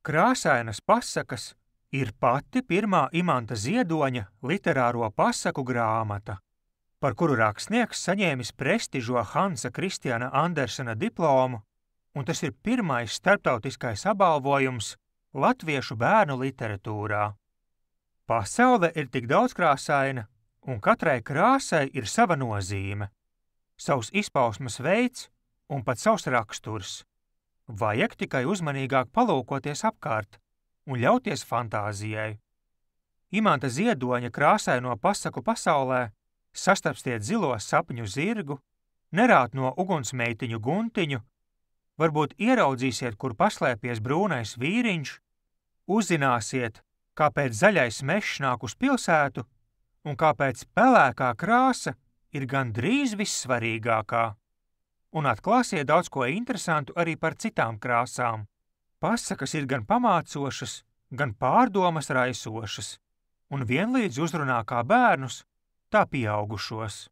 Krāsainas pasakas ir pati pirmā Imanta Ziedoņa literāro pasaku grāmata, par kuru rakstnieks saņēmis prestižo Hansa Kristiana Andersena diplomu, un tas ir pirmais starptautiskais apbalvojums latviešu bērnu literatūrā. Pasaule ir tik daudzkrāsaina, un katrai krāsai ir sava nozīme, savs izpausmes veids un pat savs raksturs. Vajag tikai uzmanīgāk palūkoties apkārt un ļauties fantāzijai. Imanta Ziedoņa krāsaino pasaku pasaulē sastapstiet zilo sapņu zirgu, nerāt no ugunsmeitiņu guntiņu, varbūt ieraudzīsiet, kur paslēpies brūnais vīriņš, uzzināsiet, kāpēc zaļais mežs nāk uz pilsētu un kāpēc pelēkā krāsa ir gandrīz vissvarīgākā. Un atklāsiet daudz ko interesantu arī par citām krāsām. Pasakas ir gan pamācošas, gan pārdomas raisošas, un vienlīdz uzrunā kā bērnus, tā pieaugušos.